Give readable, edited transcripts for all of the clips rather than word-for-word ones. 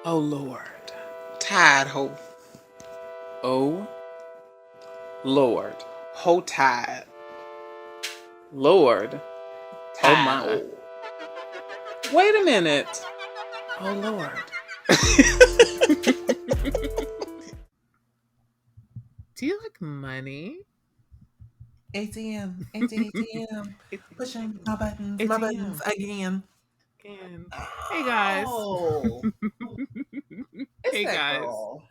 Oh Lord. Tide ho. Oh Lord. Ho tide. Lord. Oh my. Tide. Wait a minute. Oh Lord. Do you like money? ATM, ATM, pushing my buttons ATM. again. Again. Hey guys. Oh, it's Hey that guys. girl.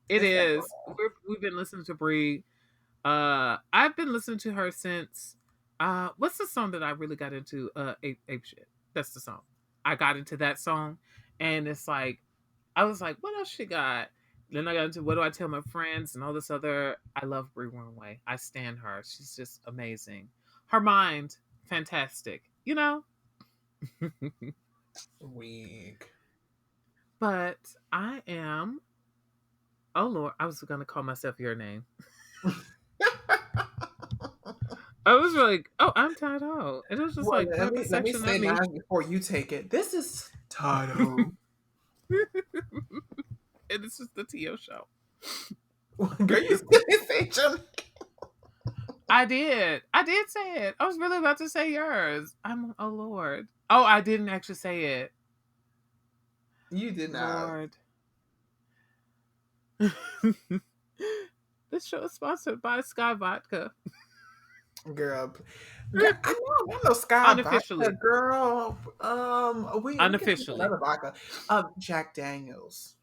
It It's that is. girl. We've been listening to Bree. I've been listening to her since what's the song that I really got into? Ape Shit. That's the song. I got into that song and it's like I was like, what else she got? Then I got into what do I tell my friends and all this other. I love Bree Runway. I stand her. She's just amazing. Her mind, fantastic. You know? Weak. But I am. Oh Lord, I was gonna call myself your name. I was like, oh, I'm tired out. It was just Well, like let grab a me section of say me. mine before you take it. This is Tado. And this is the Tio show. Girl, you still say Jamaican. I did. I did say it. I was really about to say yours. I'm oh Lord. Oh, I didn't actually say it. You did not. Lord. This show is sponsored by Sky Vodka. Girl, girl, I know Sky vodka, Unofficially. girl. We can take Unofficially. another vodka. Jack Daniels.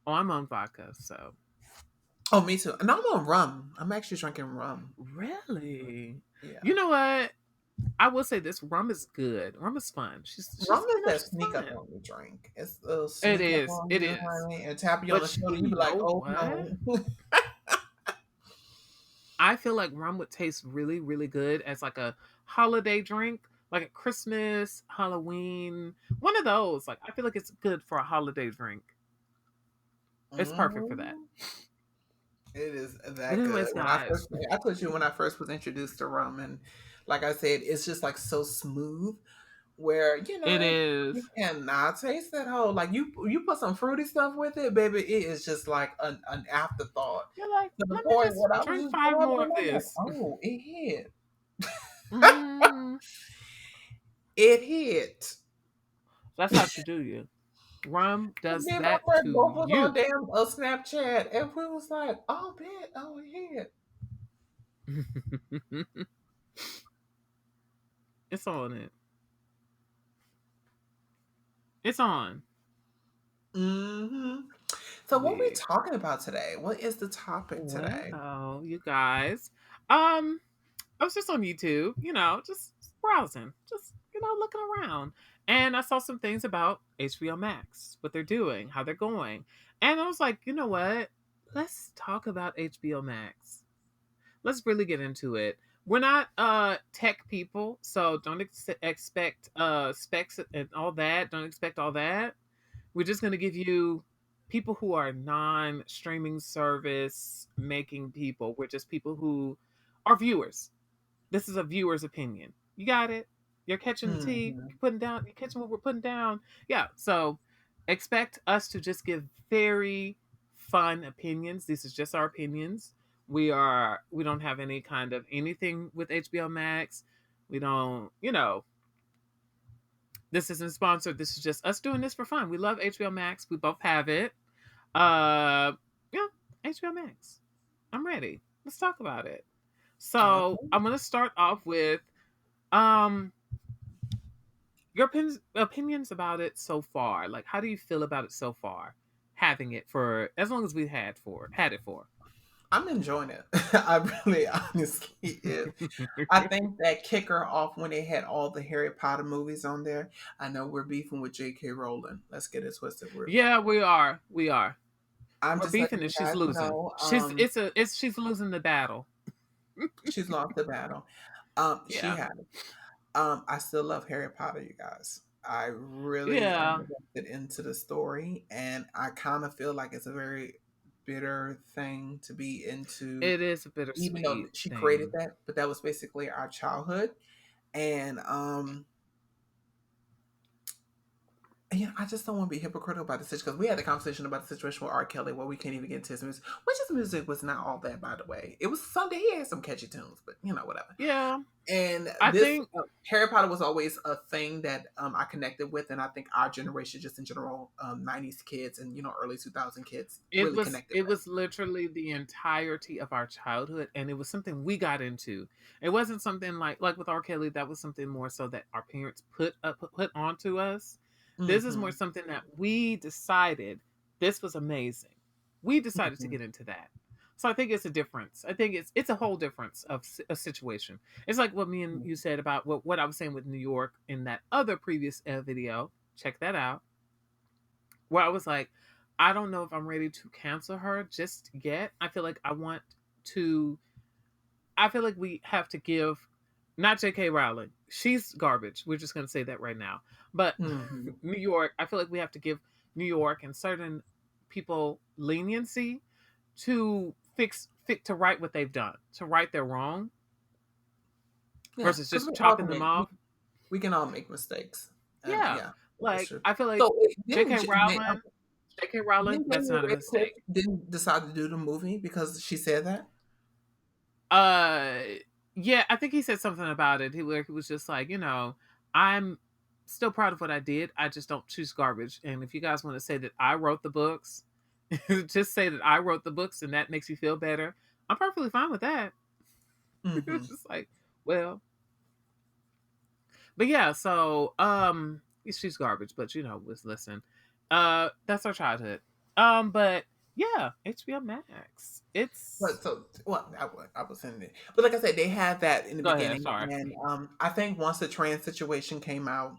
Oh, I'm on vodka, so Oh, me too. And I'm on rum. I'm actually drinking rum. really. Yeah, You know what? I will say this rum is good. Rum is fun. rum She's is that she's sneak up fun. on you drink. It's a It sneak up is. on It you, is. honey, and tap you on the But shoulder. you You be like, know oh what? no. I feel like rum would taste really, really good as like a holiday drink, like a Christmas, Halloween, one of those. Like I feel like it's good for a holiday drink. It's perfect for that. Mhm. It is But that good. anyways, When I guys, first, I told you when I first was introduced to rum, and like I said, it's just like so smooth. Where it you is. cannot taste that whole like you put some fruity stuff with it, baby. It is just like an afterthought You're like, to the let me point just where I was drink just 5 more of bubbling. I'm like, this. oh, it hit, Mm, it hit. that's how she do you. Rum And does me and my that friend to both was on you. damn Snapchat, and we was like, oh, bet, oh, it hit. It's on it. It's on. Hmm. So, what we Yeah. talking about today? What is the topic today? Well, you guys. Um, I was just on YouTube, just browsing, just looking around, and I saw some things about HBO Max, what they're doing, how they're going, and I was like, you know what? Let's talk about HBO Max. Let's really get into it. We're not tech people, so don't expect specs and all that. Don't expect all that. We're just going to give you people who are non-streaming service making people. We're just people who are viewers. This is a viewer's opinion. You got it? You're catching the tea. Hmm. You're putting down. You're catching what we're putting down. Yeah. So expect us to just give very fun opinions. This is just our opinions. We don't have any kind of anything with HBO Max. We don't, this isn't sponsored. This is just us doing this for fun. We love HBO Max. We both have it. Yeah, HBO Max. I'm ready. Let's talk about it. So Okay. I'm gonna start off with um your opinions about it so far. Like, how do you feel about it so far? Having it for as long as we had it for. I'm enjoying it. I really honestly is. I think that kicker off when they had all the Harry Potter movies on there. I know we're beefing with J.K. Rowling. Let's get it twisted. Yeah, we are. We are. I'm We're just letting beefing you and she's guys losing. know. She's losing the battle. She's lost the battle. She Yeah. had. I still love Harry Potter, you guys. I really am Yeah. invested into the story, and I kind of feel like it's a very bitter thing to be into, It is a even though bittersweet she created thing. that, but that was basically our childhood. And I just don't want to be hypocritical about the situation because we had a conversation about the situation with R. Kelly where we can't even get into his music, which his music was not all that, by the way. It was Sunday. He had some catchy tunes, but whatever. Yeah, And I this think Harry Potter was always a thing that I connected with, and I think our generation, just in general, '90s kids and early 2000 kids, really connected it with. was literally the entirety of our childhood, and it was something we got into. It wasn't something like with R. Kelly. That was something more so that our parents put onto us. This is more Hmm. something that we decided this was amazing. We decided to Hmm. get into that. So I think it's a difference. I think it's a whole difference of a situation. It's like what me and you said about what I was saying with New York in that other previous video. Check that out. Where I was like, I don't know if I'm ready to cancel her just yet. To. I feel like we have to give, not J.K. Rowling. She's garbage. We're just gonna say that right now. But Hmm. New York, I feel like we have to give New York and certain people leniency to to right what they've done, to right their wrong, Yeah, versus because just chalking them off. we can all make mistakes, and Yeah, yeah, that's like true. I feel like So J.K. Rowling, J.K. Rowling, didn't that's Daniel not a Radcliffe mistake. didn't decide to do the movie because she said that? Uh, yeah, I think he said something about it. He was just like, I'm still proud of what I did. I just don't choose garbage. And if you guys want to say that I wrote the books, just say that I wrote the books, and that makes you feel better. I'm perfectly fine with that. Hmm. It's just like, well, but yeah. So, she's garbage, but was listen. That's our childhood. But yeah, HBO Max. It's But so, well, I was in it, but like I said, they had that in the Go ahead. beginning, Sorry. and I think once the trans situation came out,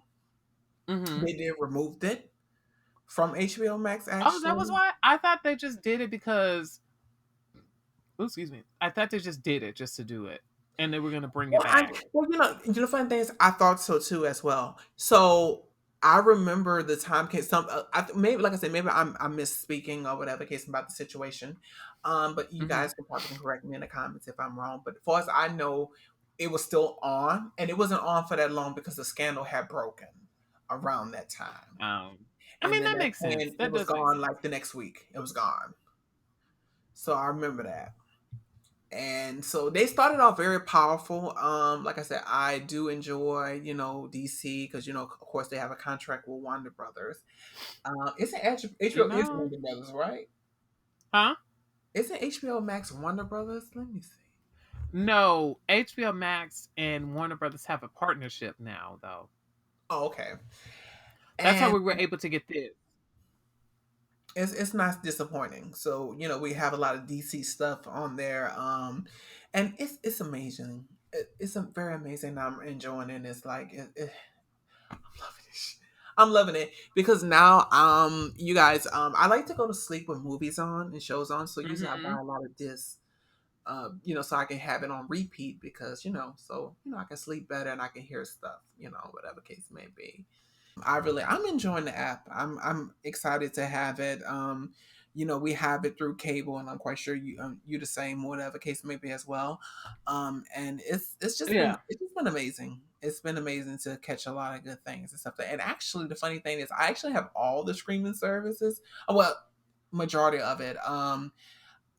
Mm-hmm. they did removed it from HBO Max. Oh, that was Actually, why I thought they just did it because. Oh, excuse me. I thought they just did it just to do it, and they were gonna bring it well, back. funny thing is, I thought so too as well. So I remember the time case. Maybe, like I said, maybe I'm misspeaking or whatever case about the situation. But you Hmm. guys can probably correct me in the comments if I'm wrong. But as far as I know, it was still on, and it wasn't on for that long because the scandal had broken around that time, I and mean then that makes sense. it That was does make gone sense. like the next week. It was gone. So I remember that. And so they started off very powerful. Like I said, I do enjoy, DC because of course they have a contract with Warner Brothers. Isn't You HBO is know, Warner Brothers, right? huh? Isn't HBO Max Warner Brothers? Let me see. No, HBO Max and Warner Brothers have a partnership now, though. Oh, okay. That's how And we were able to get this. it's not disappointing. So we have a lot of DC stuff on there, and it's amazing. It's a very amazing. I'm enjoying it. It's like I'm loving it. I'm loving it because now, you guys, I like to go to sleep with movies on and shows on. So usually I Hmm. buy a lot of discs, so I can have it on repeat because I can sleep better and I can hear stuff, whatever case may be. I'm enjoying the app. I'm excited to have it. We have it through cable, and I'm quite sure you the same, whatever case may be as well. And Yeah. it's just been amazing. It's been amazing to catch a lot of good things and stuff. And actually, the funny thing is, I actually have all the streaming services. Well, majority of it.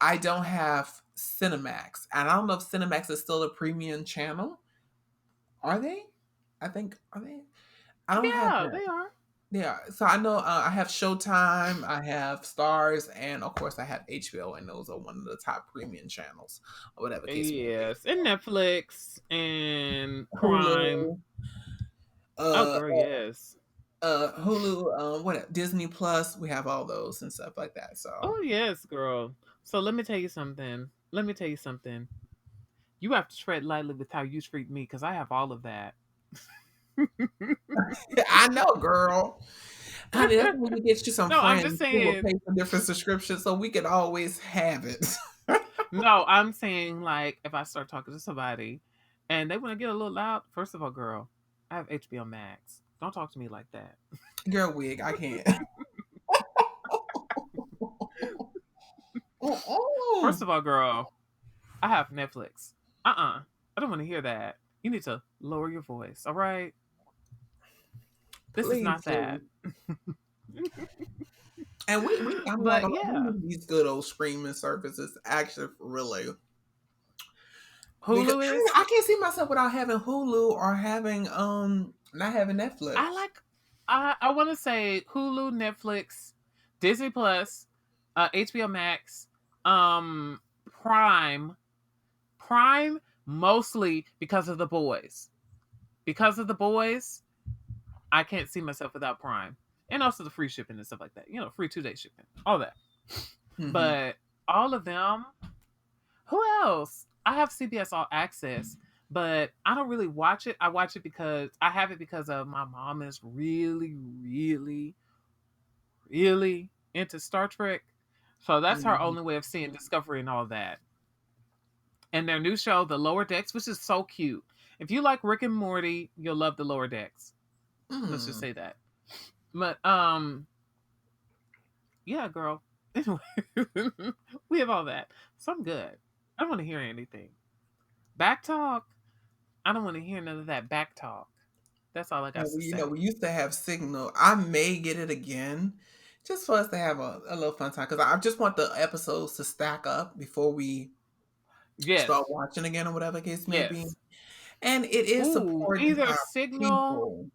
I don't have Cinemax, and I don't know if Cinemax is still a premium channel. Are they? I think are they? I don't have Yeah, that. they are. Yeah, so I know I have Showtime, I have Stars, and of course I have HBO, and those are one of the top premium channels, or whatever case may be. Yes, and Netflix and Prime. Hulu, Oh, uh, girl, yes. Hulu, what Disney Plus, we have all those and stuff like that. So Oh, yes, girl. So let me tell you something. Let me tell you something. You have to tread lightly with how you treat me because I have all of that. I know, girl. Honey, that's when you get you some No, I'm just friends who will saying. pay for different subscriptions so we can always have it. No, I'm saying like if I start talking to somebody and they want to get a little loud, first of all, girl, I have HBO Max. Don't talk to me like that. Girl, wig, I can't. First Mm-mm. of all, girl, I have Netflix. I don't want to hear that. You need to lower your voice, all right? This is Please not do. that. And I'm not But gonna lie, we yeah, need these good old streaming services actually really. Because Hulu is. I can't see myself without having Hulu or having not having I Netflix. like. I want to say Hulu, Netflix, Disney Plus, HBO Max, um, Prime, Prime mostly because of the boys. Because of the boys, I can't see myself without Prime, and also the free shipping and stuff like that. You know, free 2 day shipping, all that. Mm-hmm. But all of them. Who else? I have CBS All Access, but I don't really watch it. I watch it because I have it because of my mom is really, really, really into Star Trek. So that's her Mm-hmm. only way of seeing Discovery and all that. And their new show, The Lower Decks, which is so cute. If you like Rick and Morty, you'll love The Lower Decks. Let's just Mm. say that. But yeah, girl. Anyway, we have all that. So I'm good. I don't want to hear anything. Back talk. I don't want to hear none of that back talk. That's all I got And to you know, say. we used to have Signal. I may get it again, just for us to have a little fun time. Because I just want the episodes to stack up before we Yes. start watching again, or whatever the case may be. Yes. And it is Ooh, supporting either our Signal. people.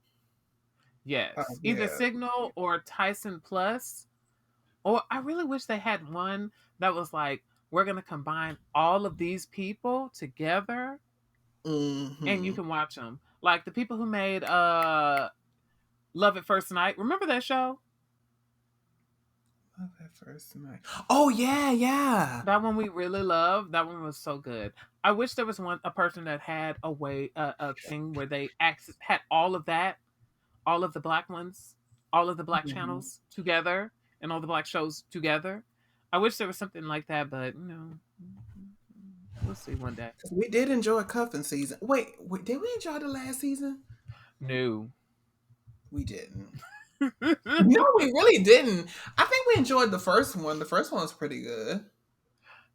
Yes. Either Yeah. Signal or Tyson Plus. Or I really wish they had one that was like, we're going to combine all of these people together and you Mm-hmm. can watch them. Like the people who made Love at First Night. Remember that show? Love at first night. Oh yeah, yeah. That one we really loved. That one was so good. I wish there was a person that had a thing where they had all of that, all of the black ones, all of the black Mhm. channels together, and all the black shows together. I wish there was something like that, but we'll see one day. 'Cause we did enjoy cuffing season. Wait, did we enjoy the last season? No. We didn't. No, we really didn't. I think we enjoyed the first one. The first one was pretty good.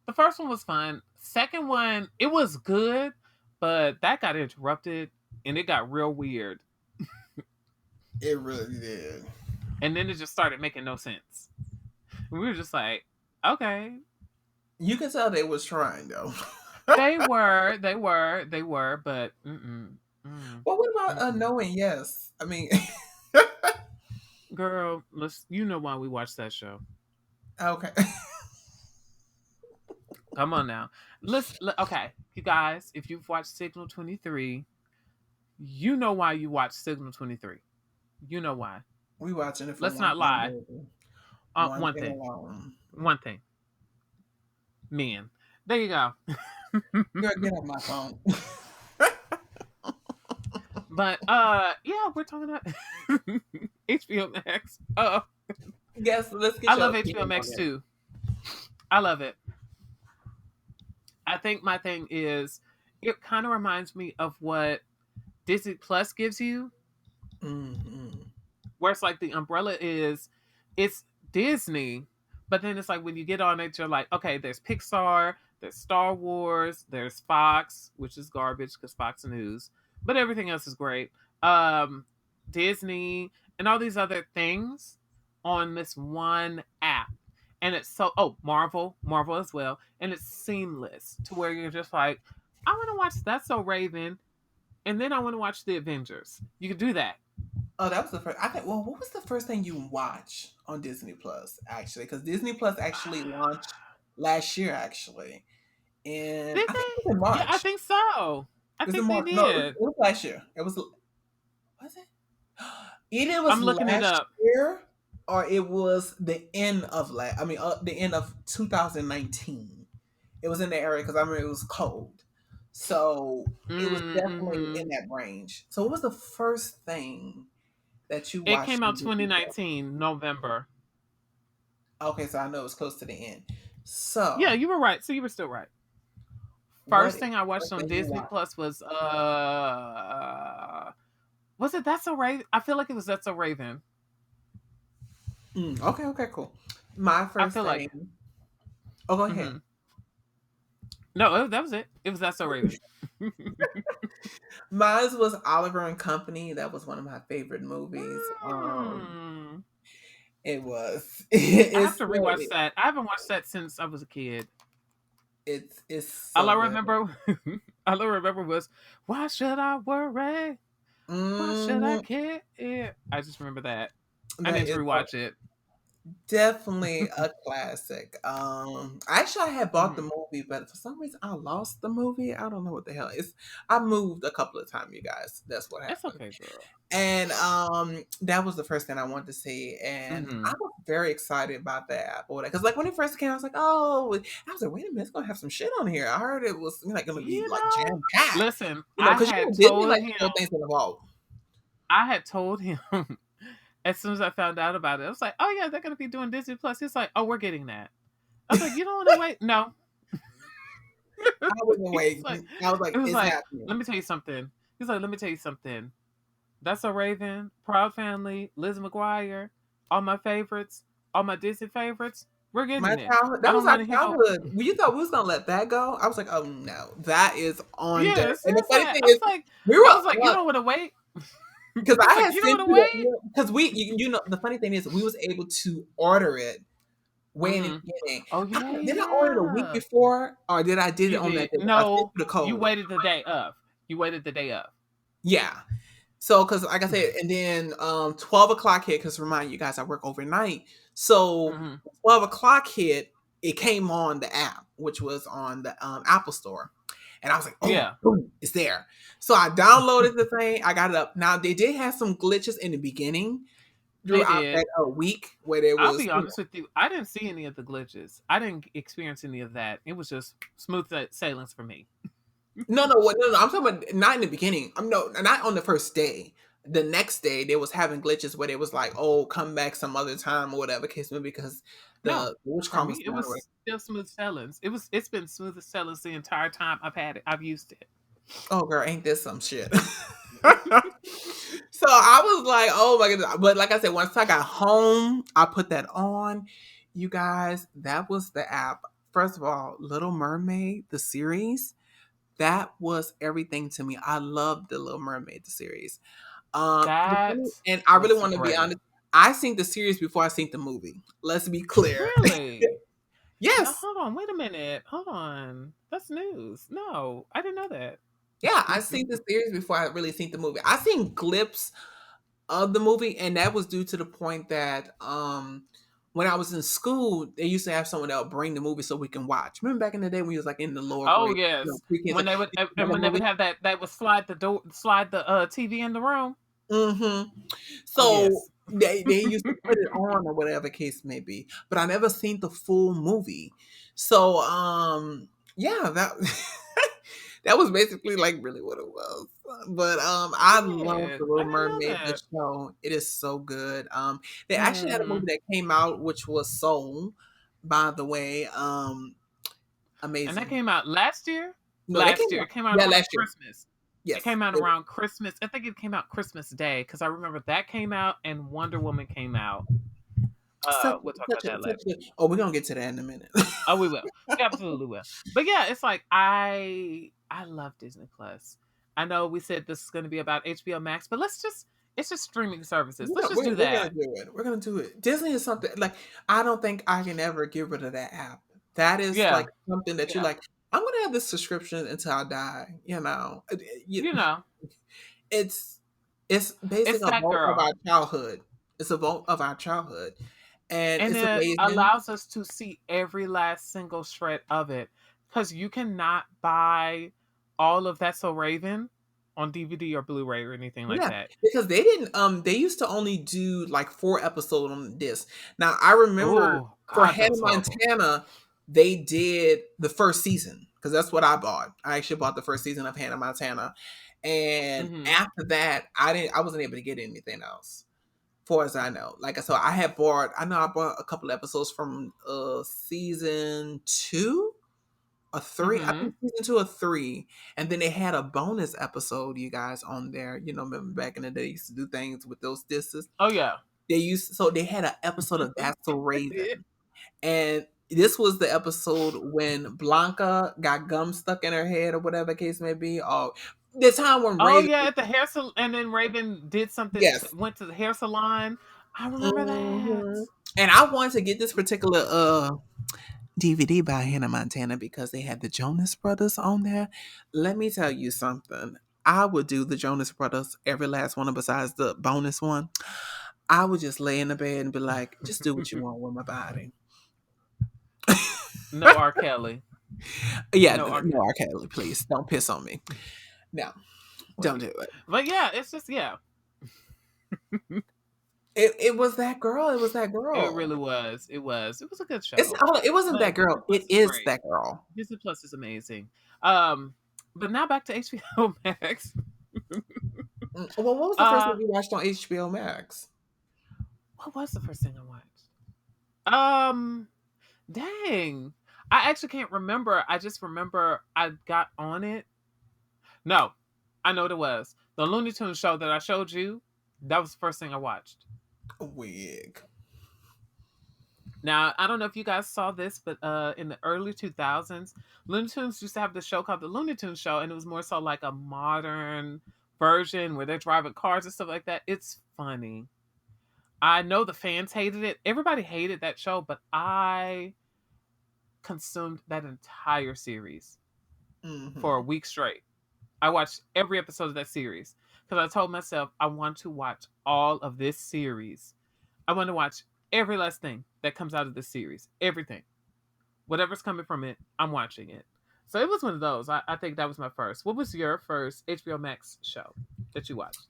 The first one was fun. Second one, it was good, but that got interrupted and it got real weird. It really did. And then it just started making no sense. We were just like, okay. You could tell they was trying though. They were, but Well, what about mm-mm. knowing yes? I mean, Girl, you know why we watched that show. okay. Come on now. Okay, you guys, if you've watched Signal 23, you know why you watch Signal 23. You know why. We watching it for Let's one not thing, lie. baby. One One thing thing. alone. One thing. Men. There you go. Girl, get off my phone. But yeah, we're talking about HBO Max. Yes, let's I get your love HBO opinion on Max it. too. I love it. I think my thing is it kind of reminds me of what Disney Plus gives you, Mm-hmm. where it's like the umbrella is it's Disney, but then it's like when you get on it, you're like, okay, there's Pixar, there's Star Wars, there's Fox, which is garbage because Fox News, but everything else is great. Um, Disney and all these other things on this one app. And it's Marvel as well. And it's seamless to where you're just like, I want to watch That's So Raven, and then I want to watch The Avengers. You can do that. Oh, that was the first. I think. Well, what was the first thing you watched on Disney Plus? Actually, because Disney Plus actually launched last year, actually, and Did I think it was in they? Yeah, I March. think so. I It was in think they March. No, did. it was last year. It was. Was it? Either it was I'm looking it last up. year or it was the end of the end of 2019. It was in the area because I remember it was cold, so it was definitely Mm-hmm. in that range. So, what was the first thing that you It watched came on out Disney Plus? 2019, November. Okay, so I know it was close to the end. Yeah, So, you were right. So you were still right. what First is thing I the watched first on thing you Disney watched? Plus was it That's So Raven? I feel like it was That's So Raven. Okay, cool. My I first feel like thing. Oh, go hmm ahead. No, that was it. It was That's So Raven. Mine was Oliver and Company. That was one of my favorite movies. Mm. It was. I have It's to rewatch that. I haven't watched that since I was a kid. it's All so I good. remember, all I remember was, "Why should I worry? Why should I Mm, care?" I just remember that. I that need to is rewatch it. definitely a classic. Actually, I had bought the Mhm. movie, but for some reason I lost the movie. I don't know what the hell. I moved a couple of times, you guys. That's what It's happened. okay, girl. And that was the first thing I wanted to see, and I Hmm. was very excited about that because like when it first came, I was like, oh, I was like, wait a minute, it's gonna have some shit on here. I heard it was like gonna be You like know, jam packed, listen, because Disney like to throw things in the vault. I had told him as soon as I found out about it. I was like, "Oh yeah, they're gonna be doing Disney Plus." He's like, "Oh, we're getting that." I was like, "You don't want to wait?" No. I wasn't He's like, waiting. I was like, it was it's like, happening. "Let me tell you something." He's like, "Let me tell you something. That's a Raven, Proud Family, Liz McGuire, all my favorites, all my Disney favorites. We're My getting it. childhood, I that was don't our want to hear no." childhood. Well, you thought we was gonna let that go? I was like, oh no, that is on deck. Yes, And the it's funny like thing I is, was like, we were I was like, "You don't want to wait." because He's I like, had "You don't sent want to you wait." the because you know the funny thing is we was able to order it way in the Hmm. beginning. Oh yeah, Did I order it a week yeah. before or did I did it You on that did day? I sent no. you the You code. waited the day of. You waited the day of. Yeah. So, because like I said, and then 12 o'clock hit. Because remind you guys, I work overnight. So Hmm. 12 o'clock hit. It came on the app, which was on the Apple Store, and I was like, "Oh, Yeah, boom, it's there." So I downloaded the thing. I got it up. Now they did have some glitches in the beginning they throughout did. that week where there I'll was, be honest with you. I didn't see any of the glitches. I didn't experience any of that. It was just smooth sailings for me. no. I'm talking about not in the beginning. I'm no, not on the first day. The next day, they was having glitches where it was like, "Oh, come back some other time" or whatever case may be, because No, the for witchcraft was me, it down. was still smooth sailings. It's been smooth sailings the entire time I've had it. I've used it. Oh, girl, ain't this some shit? So I was like, "Oh my goodness!" But like I said, once I got home, I put that on. You guys, that was the app. First of all, Little Mermaid, the series, that was everything to me. I loved the Little Mermaid, the series. That And I really was want to be great. honest. I seen the series before I seen the movie. Let's be clear. Really? Now Yes, hold on. Wait a minute. Hold on. That's news. No, I didn't know that. yeah, I seen the series before I really seen the movie. I seen clips of the movie, and that was due to the point that when I was in school, they used to have someone else bring the movie so we can watch. Remember back in the day when we was like in the lower Oh grade, yes. pre-kids, When like, they would have and a when they would movie. have that would slide the TV in the room. Mm-hmm. Oh So yes. they used to put it on or whatever case may be, but I never seen the full movie. So yeah, that that was basically like really what it was. But I love Yeah, the I Little didn't know Mermaid, the that. show. It is so good. They actually had a movie Hmm. that came out which was Soul, by the way. And that Amazing. came out last year. No, they came Last year, out. it came out Yeah, around last year. Christmas. It Yes. came out around Christmas. I think it came out Christmas Day because I remember that came out and Wonder Woman came out. Such We'll talk such about a that such later. a oh, we're gonna get to that in a minute. Oh, we will. We absolutely will. But yeah, it's like I love Disney Plus. I know we said this is going to be about HBO Max, but it's just streaming services. Let's just do We're gonna that. do it. We're gonna do it. Disney is something like I don't think I can ever get rid of that app. That is like Yeah, something that you're yeah. like, I'm gonna have this subscription until I die. You know, It's it's basically it's a that vault of girl. our childhood. It's a vault of our childhood, and And it's it amazing. allows us to see every last single shred of it. Because you cannot buy all of That's So Raven on DVD or Blu-ray or anything like Yeah, that. because they didn't they used to only do like 4 episodes on this. Now I remember Oh for God, that Hannah was horrible. Montana, they did the first season because that's what I bought. I actually bought the first season of Hannah Montana. And Hmm. after that, I wasn't able to get anything else. Far as I know. Like so I know I bought a couple episodes from season 2 or 3. I Hmm. think season 2 or 3. And then they had a bonus episode, you guys, on there. You know, remember back in the day, they used to do things with those discs. Oh yeah. They had an episode of That's So They did. Raven. And This was the episode when Blanca got gum stuck in her head or whatever the case may be. Oh, the time when Oh Raven, yeah, at the hair salon, and then Raven did something, yes. went to the hair salon. I remember that. hmm And I wanted to get this particular DVD by Hannah Montana because they had the Jonas Brothers on there. Let me tell you something. I would do the Jonas Brothers, every last one besides the bonus one. I would just lay in the bed and be like, just do what you want with my body. No R. Kelly. Yeah, No R. no, Kelly. R. Kelly, please don't piss on me. No, don't do it. But yeah, it's just yeah. It was that girl. It was that It girl. really was. It was a good It's show. it wasn't But that Disney girl. Plus It is is great. that girl. Disney Plus is amazing. But now back to HBO Max. Well, what was the first thing Uh you watched on HBO Max? what was the first thing I watched? Dang. I actually can't remember. I just remember I got on it. No, I know what it was. The Looney Tunes show that I showed you, that was the first thing I watched. Wig. Now, I don't know if you guys saw this, but in the early 2000s, Looney Tunes used to have this show called The Looney Tunes Show, and it was more so like a modern version where they're driving cars and stuff like that. It's funny. I know the fans hated it. Everybody hated that show, but I consumed that entire series for a Mm-hmm. week straight. I watched every episode of that series because I told myself I want to watch all of this series. I want to watch every last thing that comes out of this series. Everything. Whatever's coming from it, I'm watching it. So it was one of those. I think that was my first. What was your first HBO Max show that you watched?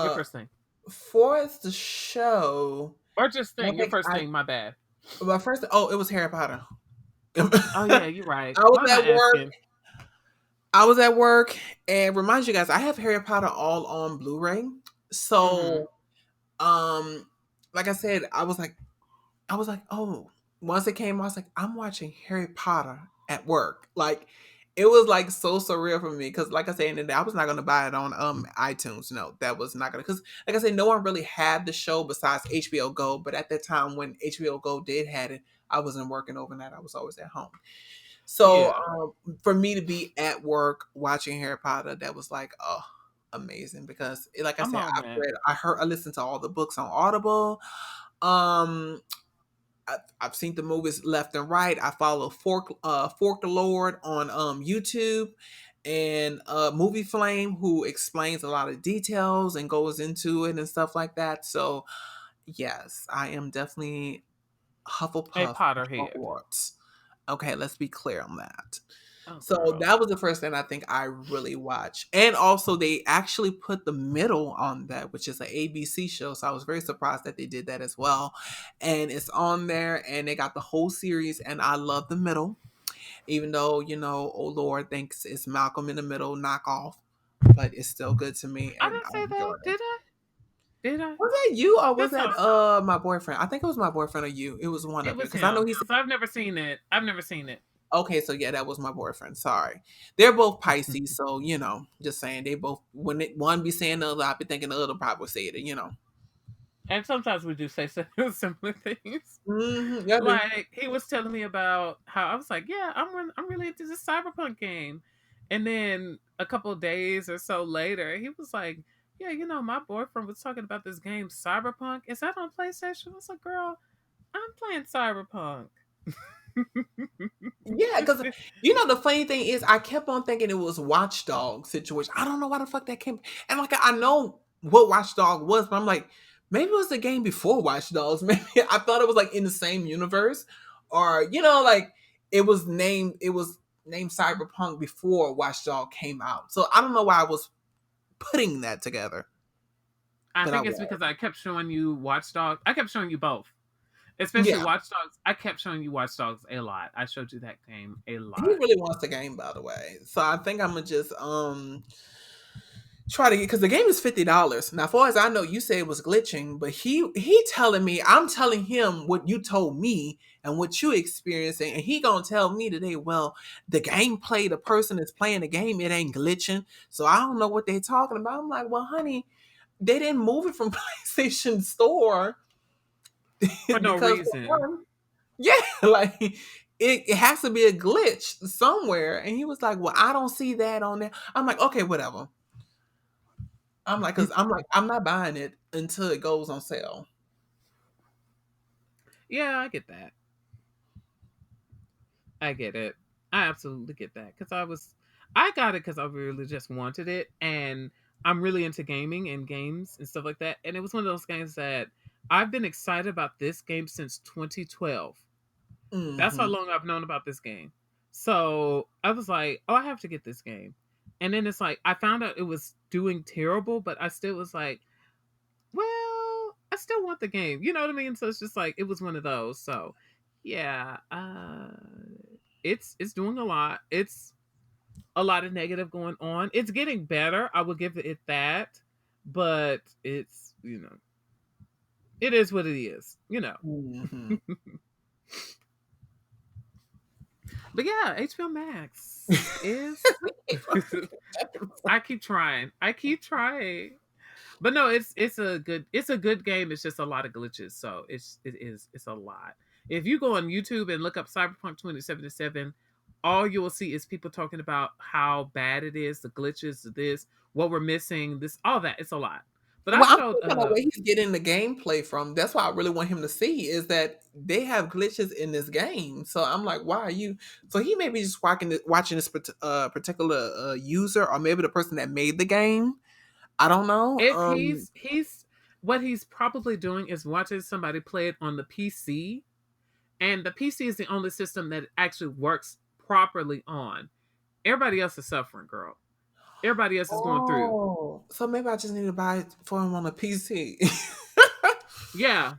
Your Uh, first thing. for the show, Or just I thing. Your think first thing, my bad. my first. Oh, it was Harry Potter. Oh yeah, I you're right. was Why am I at work. asking? I was at work, and remind you guys, I have Harry Potter all on Blu-ray. Mm-hmm. So, um, like I said, I was like, oh, once it came, I was like, I'm watching Harry Potter at work. Like, it was like so surreal for me because, like I said, and I was not gonna buy it on iTunes. No, that was not gonna because, like I said, no one really had the show besides HBO Go. But at that time, when HBO Go did had it, I wasn't working overnight. I was always at home. So Yeah. for me to be at work watching Harry Potter, that was like, oh, amazing because, like I I'm said, on that. I listened to all the books on Audible. Um, I've seen the movies left and right. I follow Fork the Lord on YouTube and Movie Flame, who explains a lot of details and goes into it and stuff like that. So yes, I am definitely A Hufflepuff of Potterhead. Hogwarts. Okay, let's be clear on that. Oh So girl. that was the first thing I think I really watched. And also they actually put The Middle on that, which is an ABC show. So I was very surprised that they did that as well. And it's on there and they got the whole series and I love The Middle. Even though, oh Lord thinks it's Malcolm in the Middle knockoff, but it's still good to me I and didn't I say enjoy that, it. did I? Did I? Was that you or was It's that not. my boyfriend? I think it was my boyfriend or you. It was one It of you. was Because I know him. he said, So I've never seen it. I've never seen it. okay, so yeah, that was my boyfriend. Sorry. They're both Pisces, so just saying they both when one be saying the other, I be thinking the other probably say it. And sometimes we do say similar things. Yeah, I do. Like he was telling me about how I was like, yeah, I'm really into this cyberpunk game, and then a couple of days or so later, he was like, yeah, my boyfriend was talking about this game Cyberpunk. Is that on PlayStation? I was like, girl, I'm playing Cyberpunk. Yeah, because the funny thing is, I kept on thinking it was Watchdog situation. I don't know why the fuck that came, and like I know what Watchdog was, but I'm like, maybe it was the game before Watchdogs. Maybe I thought it was like in the same universe, or like it was named Cyberpunk before Watchdog came out. So I don't know why I was putting that together, I but I think it's was. because I kept showing you Watchdog. I kept showing you both, especially Yeah, Watch Dogs. I kept showing you Watch Dogs a lot. I showed you that game a he lot. really wants the game, by the way. So I think I'm gonna just try to get because the game is $50. Now, far as I know, you say it was glitching, but he telling me I'm telling him what you told me and what you experiencing, and he gonna tell me today, well, the gameplay, the person is playing the game, it ain't glitching. So I don't know what they talking about. I'm like, well, honey, they didn't move it from PlayStation Store For no because for reason. one, Yeah, like it has to be a glitch somewhere. And he was like, "Well, I don't see that on there." I'm like, "Okay, whatever." I'm not buying it until it goes on sale. Yeah, I get that. I get it. I absolutely get that because I got it because I really just wanted it, and I'm really into gaming and games and stuff like that. And it was one of those games that I've been excited about this game since 2012. That's how Hmm. long I've known about this game. So I was like, oh, I have to get this game. And then it's like I found out it was doing terrible, but I still was like, well, I still want the game. You know what I mean? So it's just like it was one of those. So yeah, it's doing a lot. It's a lot of negative going on. It's getting better. I will give it that, but it's it is what it is. Hmm. But yeah, HBO Max is. I keep trying. I keep trying. But no, it's a good game. It's just a lot of glitches. So it's a lot. If you go on YouTube and look up Cyberpunk 2077, all you will see is people talking about how bad it is, the glitches, this, what we're missing, this, all that. It's a lot. But I Well, I'm showed thinking of where he's getting the gameplay from. That's why I really want him to see is that they have glitches in this game. So I'm like, why are you? So he may be just watching this particular user, or maybe the person that made the game. I don't know. if he's what he's probably doing is watching somebody play it on the PC, and the PC is the only system that it actually works properly on. Everybody else is suffering, girl. Everybody else is going through. Oh, so maybe I just need to buy it for him on a PC. Yeah,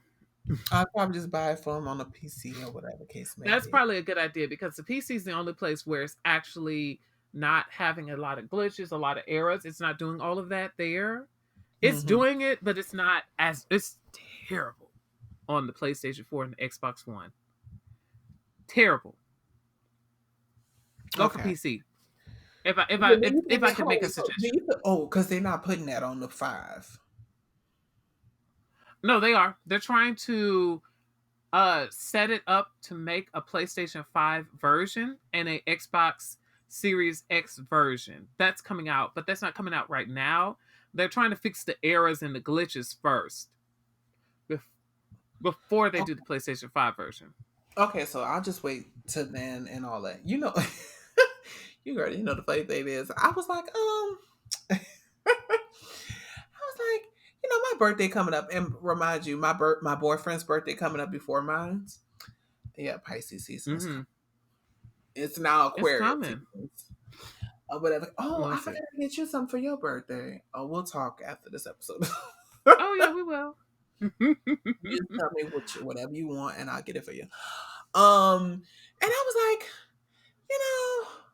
I'll probably just buy it for him on a PC or whatever the case may that's be. probably a good idea because the PC is the only place where it's actually not having a lot of glitches, a lot of errors. It's not doing all of that there. It's Hmm. doing it, but it's terrible on the PlayStation 4 and the Xbox One. Terrible. Go for Okay. PC. But do you If think I they could make hold? a So do suggestion. you? Because they're not putting that on the 5. No, they are. They're trying to set it up to make a PlayStation 5 version and a Xbox Series X version. That's coming out, but that's not coming out right now. They're trying to fix the errors and the glitches first bef- before they do the PlayStation 5 version. Okay, so I'll just wait till then and all that. You already know the funny thing is, I was like, my birthday coming up, and remind you, my boyfriend's birthday coming up before mine's. Yeah, Pisces season is Hmm. coming. It's now It's Aquarius coming. season. Whatever. Oh, I What's forgot it? to get you something for your birthday. Oh, we'll talk after this episode. Oh yeah, we will. You just tell me whatever you want, and I'll get it for you. And I was like,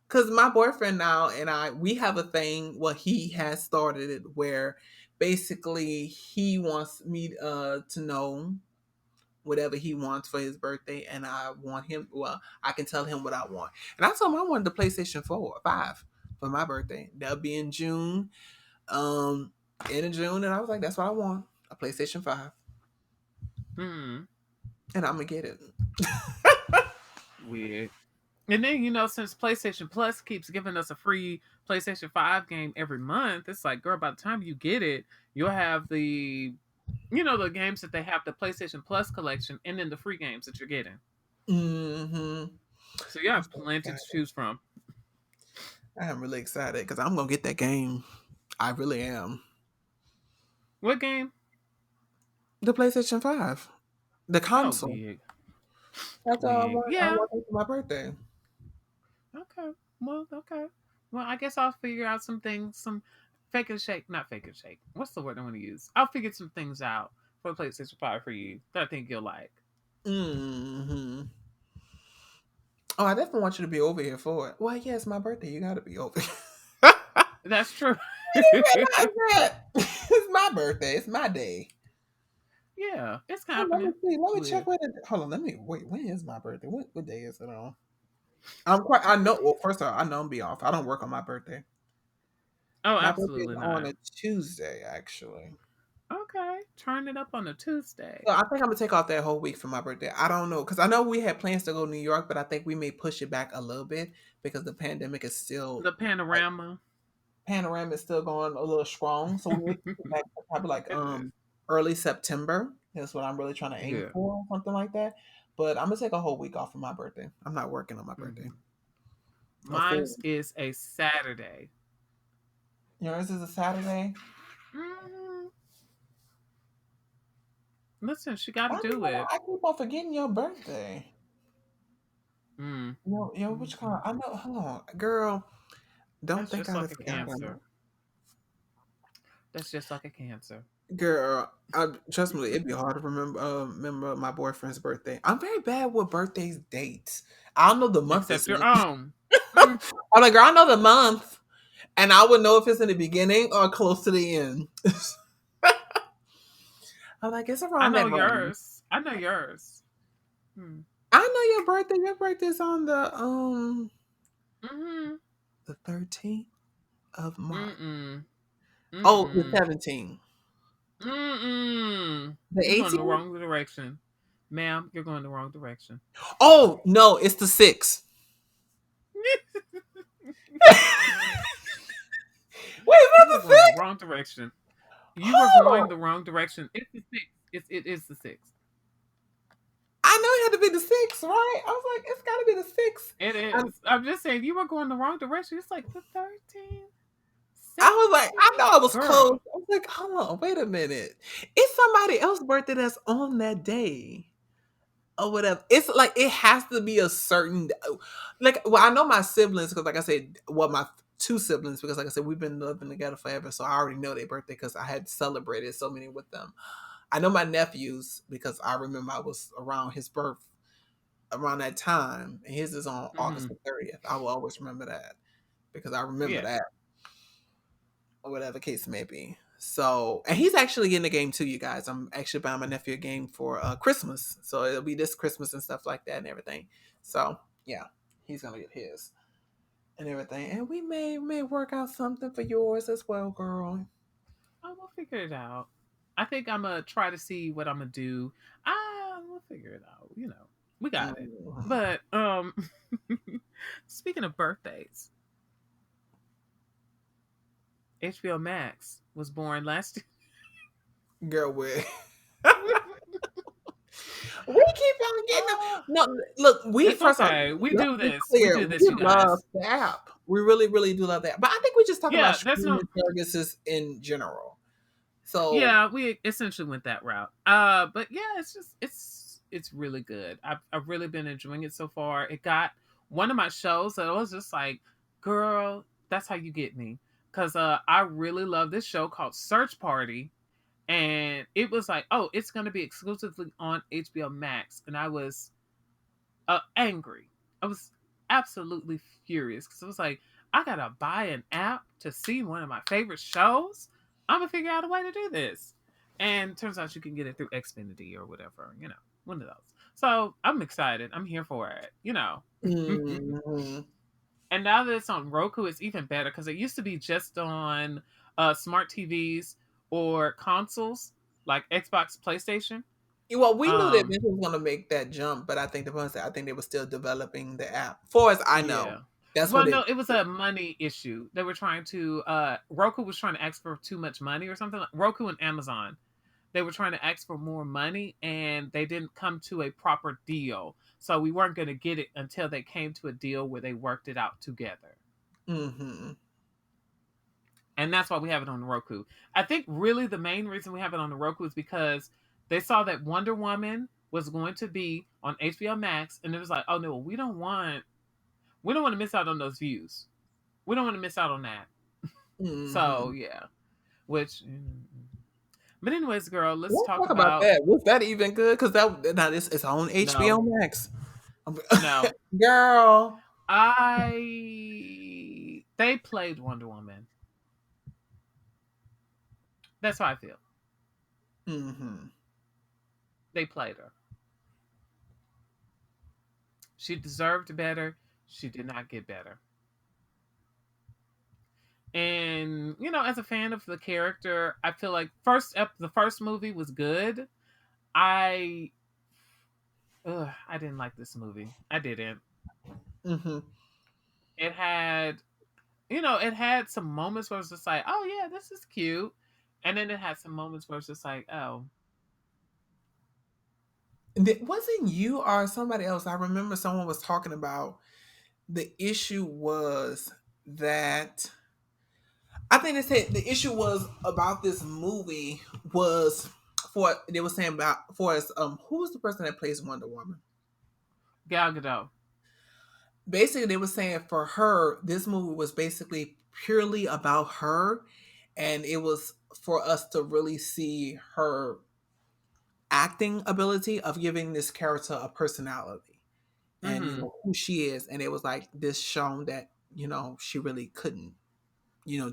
because my boyfriend now and we have a thing. Well, he has started it where basically he wants me to know whatever he wants for his birthday, and I want him. Well, I can tell him what I want, and I told him I wanted the PlayStation 5 for my birthday. That'll be in June. Um, end of June, and I was like, that's what I want, a PlayStation 5, Hmm. and I'm gonna get it. Weird. And then since PlayStation Plus keeps giving us a free PlayStation 5 game every month, it's like, girl, by the time you get it, you'll have the games that they have the PlayStation Plus collection and then the free games that you're getting. Mm-hmm. So you I'm have so plenty to excited. choose from. I am really excited because I'm gonna get that game. I really am. What game? The PlayStation 5, the Oh, console. big. That's all I Wig. want. I Yeah. want it for my birthday. Okay. Well, okay. Well, I guess I'll figure out some things, some fake and shake, not fake and shake. What's the word I want to use? I'll figure some things out for PlayStation 5 for you that I think you'll like. Hmm. Oh, I definitely want you to be over here for it. Well, yeah, it's my birthday. You got to be over. I That's true. didn't realize that. It's my birthday. It's my day. Yeah, it's Oh, let me happening. see. Let me check Weird. when it. Hold on. Let me wait. When is my birthday? What day is it on? I'm quite. I know. Well, first of all, I know I'm be off. I don't work on my birthday. Oh, My birthday is absolutely on not. a Tuesday, actually. Okay. turn it up on a Tuesday. So I think I'm gonna take off that whole week for my birthday. I don't know because I know we had plans to go to New York, but I think we may push it back a little bit because the pandemic is still The like panorama. panorama is still going a little strong. So we may push it back to probably like It is. early September. That's what I'm really trying to aim Yeah. for, something like that. But I'm gonna take a whole week off for my birthday. I'm not working on my birthday. Hmm. A full. Mine's is a Saturday. Yours is a Saturday. Hmm. Listen, she got to I don't do know. it. I keep on forgetting your birthday. Mm. Which Hmm. kind? I know. Hold on, girl. Don't That's think just I'd like have a forgotten. Cancer. That's just like a Cancer. Girl, trust me, it'd be hard to remember my boyfriend's birthday. I'm very bad with birthdays dates. I don't know the month Except it's your in. own. Mm. I'm like, girl, I know the month, and I would know if it's in the beginning or close to the end. I'm like, it's I around know that range. yours. I know yours. Hmm. I know your birthday. Your birthday's on Mm-hmm. the 13th of March. Mm-mm. Oh, the Mm-mm. 17th. Mm-mm. The You're going the 18th? wrong direction. Ma'am, you're going the wrong direction. Oh no, it's the 6th. Wait, is that You are the going the 6th? wrong direction. You are going Oh, the wrong direction. It's the sixth. It is the sixth. I know it had to be the 6th, right? I was like, it's got to be the 6th. It And is. I'm just saying you are going the wrong direction. It's like the 13th, I was like, I 17th. know I was close. Girl. I was like, hold on, wait a minute. It's somebody else's birthday that's on that day or whatever. It's like it has to be a certain like. Well, I know my siblings because, like I said, well, my two siblings because, like I said, we've been living together forever, so I already know their birthday because I had celebrated so many with them. I know my nephews because I remember I was around his birth around that time, and his is on August Hmm. the 30th. I will always remember that because I remember Yeah. that, or whatever case may be. So, and he's actually in the game too, you guys. I'm actually buying my nephew a game for Christmas, so it'll be this Christmas and stuff like that and everything. So, yeah, he's gonna get his and everything, and we may work out something for yours as well, girl. Oh, we'll figure it out. I think I'm gonna try to see what I'm gonna do. We'll figure it out. We got it. Mhm. But speaking of birthdays, HBO Max was born last Girl, we year. we keep on getting them. No, look, we It's first of all, okay. We let's do be this. We clear. do We this, you love guys. the app. We really, really do love that. But I think we're just talking about Yeah, that's no. streaming services in general. So, Yeah, we essentially went that route. But yeah, it's really good. I've really been enjoying it so far. It got one of my shows that I was just like, girl, that's how you get me. Cause I really love this show called Search Party. And it was like, oh, it's gonna be exclusively on HBO Max. And I was angry. I was absolutely furious because I was like, I gotta buy an app to see one of my favorite shows. I'm gonna figure out a way to do this. And turns out you can get it through Xfinity or whatever, one of those. So I'm excited. I'm here for it. mhm. And now that it's on Roku, it's even better because it used to be just on smart TVs or consoles like Xbox, PlayStation. Well, we knew that Um, this was going to make that jump, but I think they were still developing the app. Far as I know, Yeah. that's what Well, it. no, it was a money issue. They were trying to Roku was trying to ask for too much money or something. Roku and Amazon. They were trying to ask for more money and they didn't come to a proper deal. So we weren't going to get it until they came to a deal where they worked it out together. Hmm. And that's why we have it on the Roku. I think really the main reason we have it on the Roku is because they saw that Wonder Woman was going to be on HBO Max and it was like, "Oh no, we don't want to miss out on those views. We don't want to miss out on that." So Hmm. yeah, which. But anyways, girl, let's Let's talk talk about about that. Was that even good? Because that now it's on HBO no, Max. no. Girl. They played Wonder Woman. That's how I feel. Hmm. They played her. She deserved better. She did not get better. And as a fan of the character, I feel like the first movie was good. I I didn't like this movie. I didn't. Mm-hmm. It had it had some moments where it was just like, oh yeah, this is cute, and then it had some moments where it's just like, oh, Wasn't you or somebody else? I remember someone was talking about the issue was that I think they said the issue was about this movie was for they were saying about for us who was the person that plays Wonder Woman? Gal Gadot. Basically they were saying for her this movie was basically purely about her, and it was for us to really see her acting ability of giving this character a personality and Mm-hmm. who she is, and it was like this shown that she really couldn't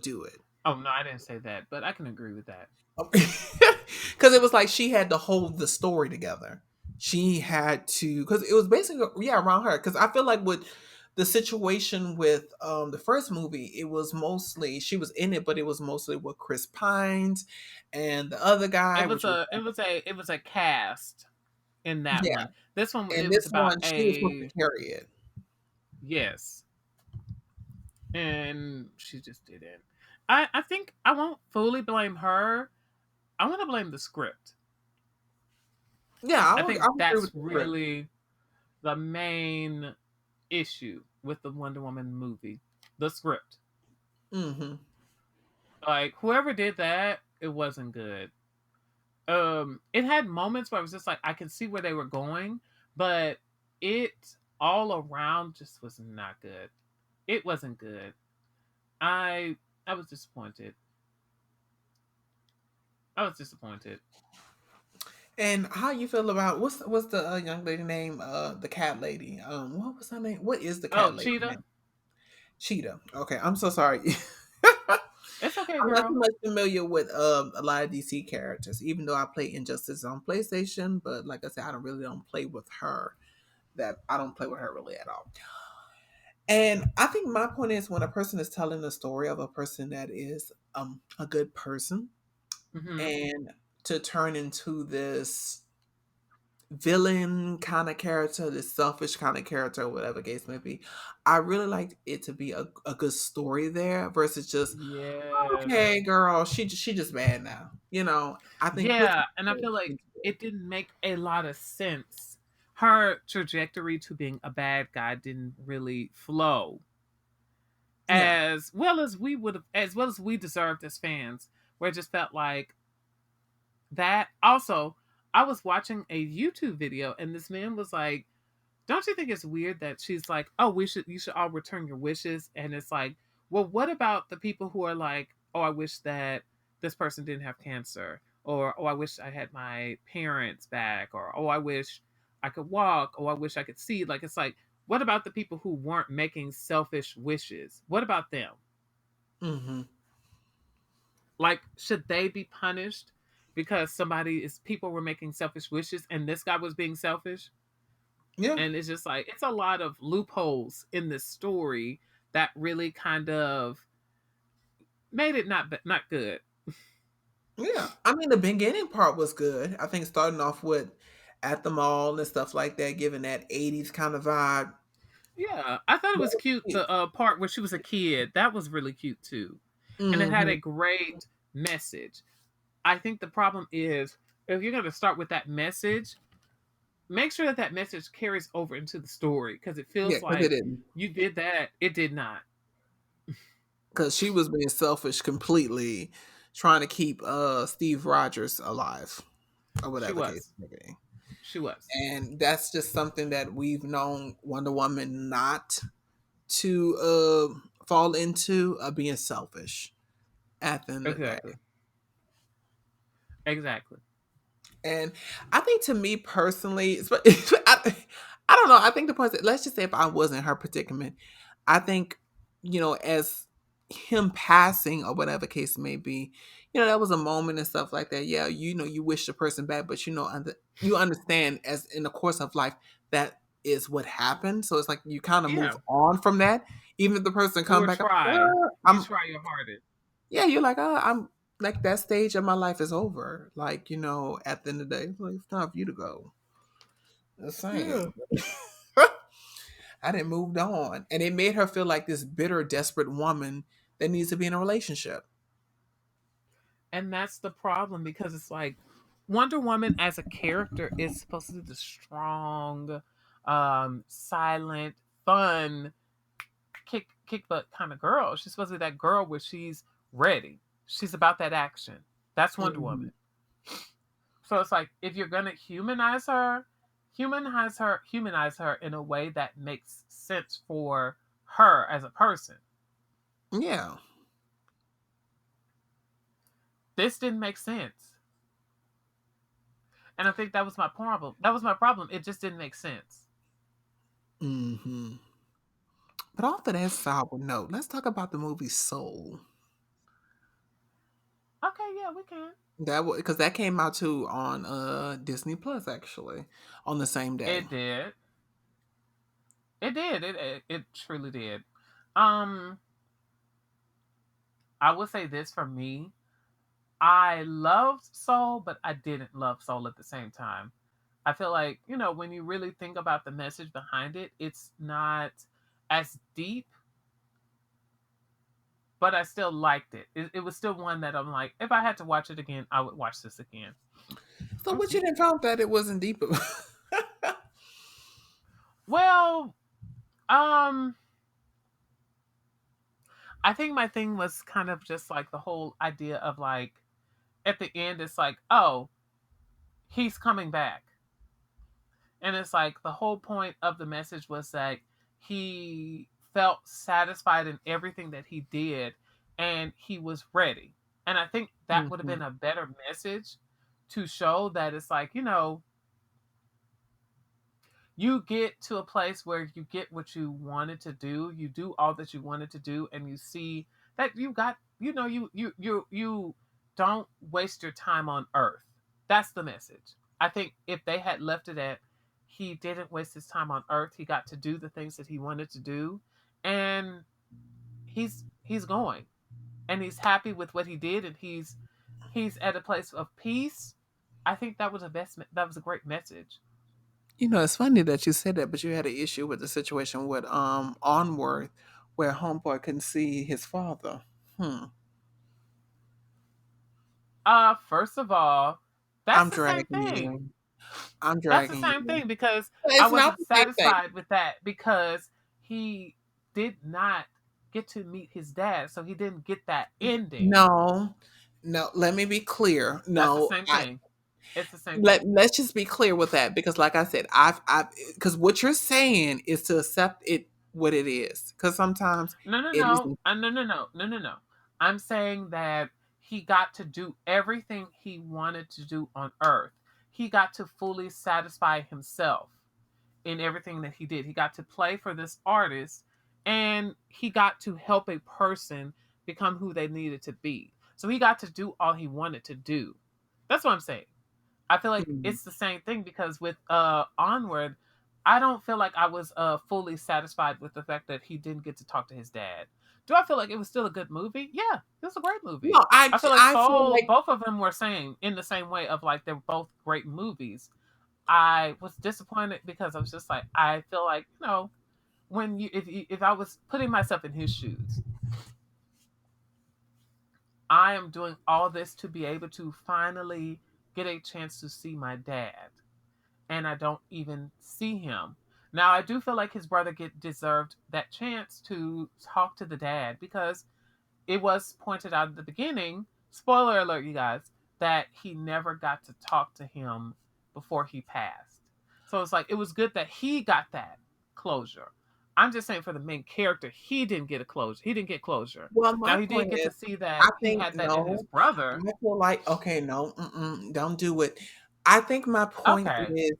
do it. Oh no, I didn't say that, but I can agree with that. Because it was like she had to hold the story together. She had to, because it was basically around her. Because I feel like with the situation with the first movie, it was mostly she was in it, but it was mostly with Chris Pines and the other guy, It was which was a cast in that yeah. one. This one, And it was this about one, she was supposed to a carry it. yes, and she just didn't. I think I won't fully blame her. I want to blame the script. Yeah, I I think would agree that's with the script. really the main issue with the Wonder Woman movie. The script. Mm-hmm. Like whoever did that, it wasn't good. It had moments where I was just like I can see where they were going, but it all around just was not good. It wasn't good. I was disappointed. I was disappointed. And how you feel about what's the young lady name? The cat lady. What was her name? What is the Oh, cat lady Cheetah. name? Cheetah. Okay, I'm so sorry. It's okay, I'm not too girl. much familiar with a lot of DC characters, even though I play Injustice on PlayStation. But like I said, I don't play with her. That I don't play with her really at all. And I think my point is when a person is telling the story of a person that is a good person, Hmm. and to turn into this villain kind of character, this selfish kind of character, whatever case may be. I really like it to be a good story there versus just Yes. okay, girl, she just bad now. I think with Yeah, and I feel like it didn't make a lot of sense. Her trajectory to being a bad guy didn't really flow yeah. as well as we deserved as fans. Where it just felt like that. Also, I was watching a YouTube video and this man was like, don't you think it's weird that she's like, oh, you should all return your wishes? And it's like, well, what about the people who are like, oh, I wish that this person didn't have cancer, or oh, I wish I had my parents back, or oh, I wish I could walk, oh, I wish I could see. Like, it's like, what about the people who weren't making selfish wishes? What about them? Hmm. Like, should they be punished because people were making selfish wishes and this guy was being selfish? Yeah. And it's just like it's a lot of loopholes in this story that really kind of made it not good. Yeah. I mean, the beginning part was good. I think starting off with at the mall and stuff like that, giving that 80s kind of vibe. Yeah, I thought it That was was cute. cute. The part where she was a kid, that was really cute too, and it had Hmm. a great message. I think the problem is if you're going to start with that message, make sure that that message carries over into the story because it Yeah, feels because it like didn't. you did that, it did not. Because she was being selfish completely, trying to keep Steve Rogers alive or She whatever case was, may be. she was And that's just something that we've known Wonder Woman not to fall into, being selfish at the end of the exactly, day. exactly. And I think to me personally, I don't know. I think the person, let's just say if I was in her predicament, I think, as him passing or whatever case may be, that was a moment and stuff like that. Yeah, you wish the person back, but you understand as in the course of life that is what happened. So it's like you kind of move Yeah, on from that, Even if the person You come were back, trying. You I'm try your hardest. yeah, you're like, oh, I'm like that stage of my life is over. Like, at the end of the day, like, it's time for you to go. Just saying. Yeah. I didn't moved on. And it made her feel like this bitter, desperate woman that needs to be in a relationship. And that's the problem because it's like Wonder Woman as a character is supposed to be the strong, silent, fun, kick butt kind of girl. She's supposed to be that girl where she's ready. She's about that action. That's Wonder Mhm. Woman. So it's like if you're gonna humanize her in a way that makes sense for her as a person. Yeah. This didn't make sense. And I think that was my problem. That was my problem. It just didn't make sense. Hmm. But off of that sour note, let's talk about the movie Soul. Okay, yeah, we can. That was because that came out too on Disney Plus actually on the same day. It did. It did. It truly did. Um, I would say this for me. I loved Soul, but I didn't love Soul at the same time. I feel like, when you really think about the message behind it, it's not as deep, but I still liked it. It was still one that I'm like, if I had to watch it again, I would watch this again. So what Mhm. you didn't found that it wasn't deep? Well, um, I think my thing was kind of just like the whole idea of like, at the end, it's like, oh, he's coming back. And it's like the whole point of the message was that he felt satisfied in everything that he did and he was ready. And I think that would have Mhm. been a better message to show that it's like, you get to a place where you get what you wanted to do, you do all that you wanted to do, and you see that you got, you don't waste your time on earth. That's the message. I think if they had left it at he didn't waste his time on earth, he got to do the things that he wanted to do, and he's going, and he's happy with what he did, and he's at a place of peace. I think that was that was a great message. It's funny that you said that, but you had an issue with the situation with Onward, where Homeboy couldn't see his father. Hmm. First of all, I'm that's the same dragging thing. you. I'm That's the dragging same you. thing because I It's not wasn't the same thing. satisfied with that because he did not get to meet his dad, so he didn't get that ending. No, no. Let me be clear. That's the No, same thing. It's the same thing. let's just be clear with that because, like I said, because what you're saying is to accept it what it is. Because sometimes No, no, it no. isn't. No, no, no. No, no, no. I'm saying that he got to do everything he wanted to do on earth. He got to fully satisfy himself in everything that he did. He got to play for this artist and he got to help a person become who they needed to be. So he got to do all he wanted to do. That's what I'm saying. I feel like Hmm. it's the same thing because with Onward, I don't feel like I was fully satisfied with the fact that he didn't get to talk to his dad. Do I feel like it was still a good movie? Yeah, it was a great movie. No, I I feel like I feel Soul, like both of them were saying in the same way of like they're both great movies. I was disappointed because I was just like, I feel like, when if I was putting myself in his shoes, I am doing all this to be able to finally get a chance to see my dad, and I don't even see him. Now I do feel like his brother get deserved that chance to talk to the dad because it was pointed out at the beginning, spoiler alert, you guys, that he never got to talk to him before he passed. So it's like it was good that he got that closure. I'm just saying for the main character, he didn't get a closure. He didn't get closure. well, Now my he did point get is, to see I that he think had that in his no. brother. I feel like okay, no, don't do it. I think my point Okay. is,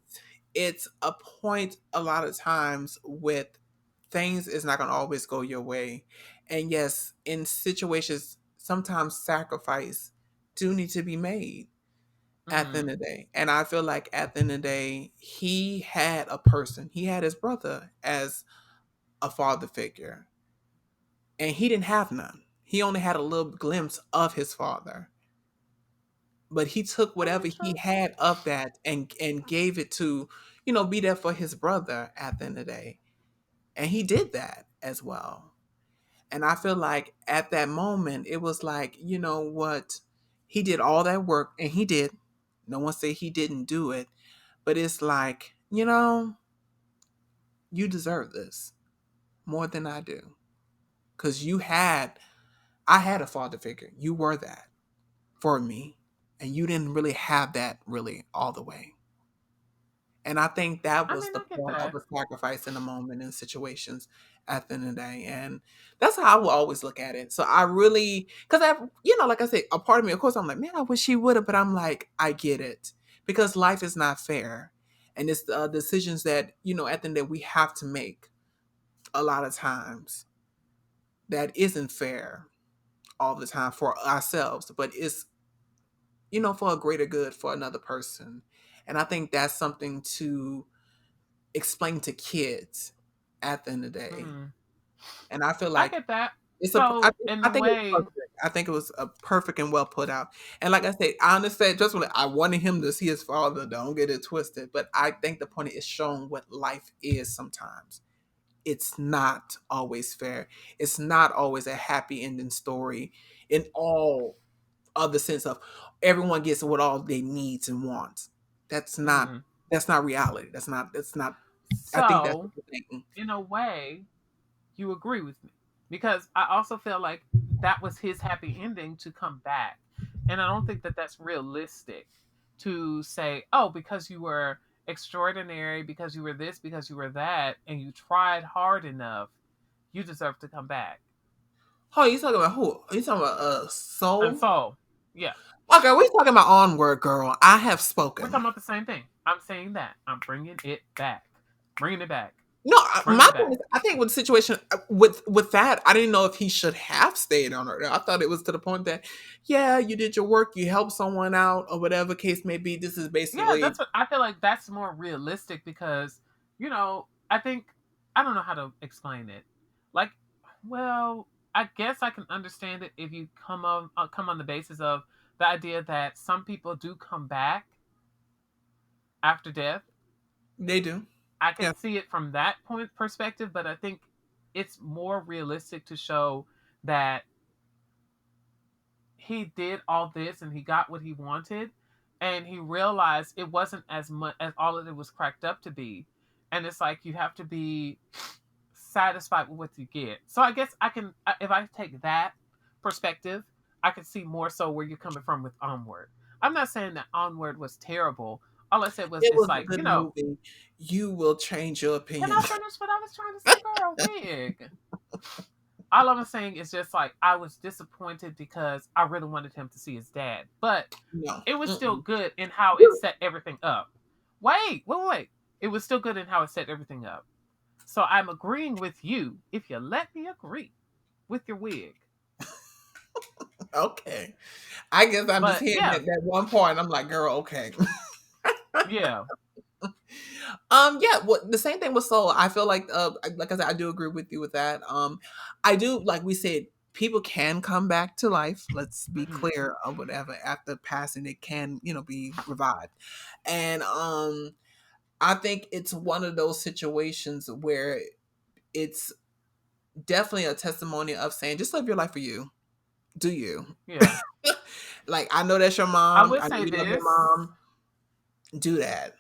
it's a point a lot of times with things is not going to always go your way, and yes, in situations, sometimes sacrifice do need to be made at the Mm-hmm. end of the day. And I feel like at the end of the day, he had a person, he had his brother as a father figure. and he didn't have none. He only had a little glimpse of his father, but he took I whatever mean, he true. had of that and gave it to, be there for his brother at the end of the day. And he did that as well. And I feel like at that moment, it was like, you know what? He did all that work, and he did. No one say he didn't do it, but it's like, you deserve this more than I do. Because I had a father figure. You were that for me. And you didn't really have that really all the way. And I think that I was mean, the I get point of that. the sacrifice in the moment and situations at the end of the day. And that's how I will always look at it. So I really, because like I said, a part of me, of course, I'm like, man, I wish he would have, but I'm like, I get it because life is not fair. And it's the decisions that, at the end of the day, we have to make a lot of times that isn't fair all the time for ourselves, but it's, for a greater good for another person. And I think that's something to explain to kids at the end of the day. Mm, And I feel I like get that. it's a, So, in I a think it was way, perfect. I think it was a perfect and well put out. And like I said, I understand just when I wanted him to see his father, don't get it twisted. But I think the point is showing what life is sometimes. It's not always fair. It's not always a happy ending story in all of the sense of everyone gets what all they needs and wants. That's not mm. that's not reality. That's not I think that's So, what you're thinking. in a way, you agree with me because I also feel like that was his happy ending to come back. And I don't think that that's realistic to say, oh, because you were extraordinary, because you were this, because you were that, and you tried hard enough, you deserve to come back. Oh, you talking about who? Are you talking about And soul? so, yeah, Okay, we talking about onward, girl. I have we're spoken. talking about the same thing. I'm saying that. I'm bringing it back. Bringing it back. No, Bringing my it thing back. is, I think with the situation with that, I didn't know if he should have stayed on Earth. I thought it was to the point that, yeah, you did your work, you helped someone out, or whatever case may be. This is Yeah, basically, that's what I feel like that's more realistic because, I think I don't know how to explain it. Like, well, I guess I can understand it if you come on the basis of the idea that some people do come back after death. they do. I Yeah, can see it from that point perspective, but I think it's more realistic to show that he did all this and he got what he wanted and he realized it wasn't as much as all of it was cracked up to be, and it's like you have to be satisfied with what you get. So I guess I can, if I take that perspective, I can see more so where you're coming from with Onward. I'm not saying that Onward was terrible. All I said was it it's was a like, good movie. You will change your can opinion. I finish what I was trying to say, girl? Wig. All I'm saying is just like I was disappointed because I really wanted him to see his dad, but No. it was still Mm-mm. good in how it set everything up. Wait. It was still good in how it set everything up. So I'm agreeing with you if you let me agree with your wig. Okay. I guess I'm just But hearing yeah, that one part, and I'm like, girl, okay. yeah. Yeah, well, the same thing with Soul. I feel like I said, I do agree with you with that. I do, like we said, people can come back to life. Let's be Mhm. clear or whatever. After passing, it can, be revived. And I think it's one of those situations where it's definitely a testimony of saying, just live your life for you. Do you? Yeah. Like, I know that's your I mom. would I know say you love your this. mom. Do that.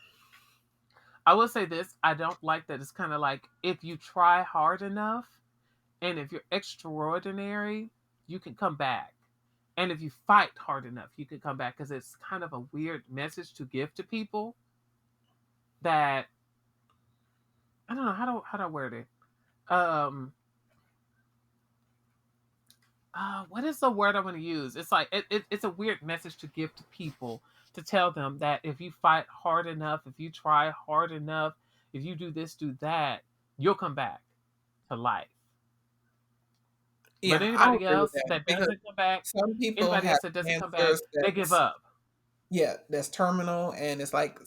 I will say this. I don't like that it's kind of like if you try hard enough and if you're extraordinary, you can come back. And if you fight hard enough, you can come back because it's kind of a weird message to give to people that I don't know how do I word it. Um, what is the word I want to use? It's like it's a weird message to give to people to tell them that if you fight hard enough, if you try hard enough, if you do this, do that, you'll come back to life. But Yeah, I anybody agree with else that that because doesn't come back, some people anybody have else that doesn't come back, cancers they give that's, up. yeah, that's terminal, and it's like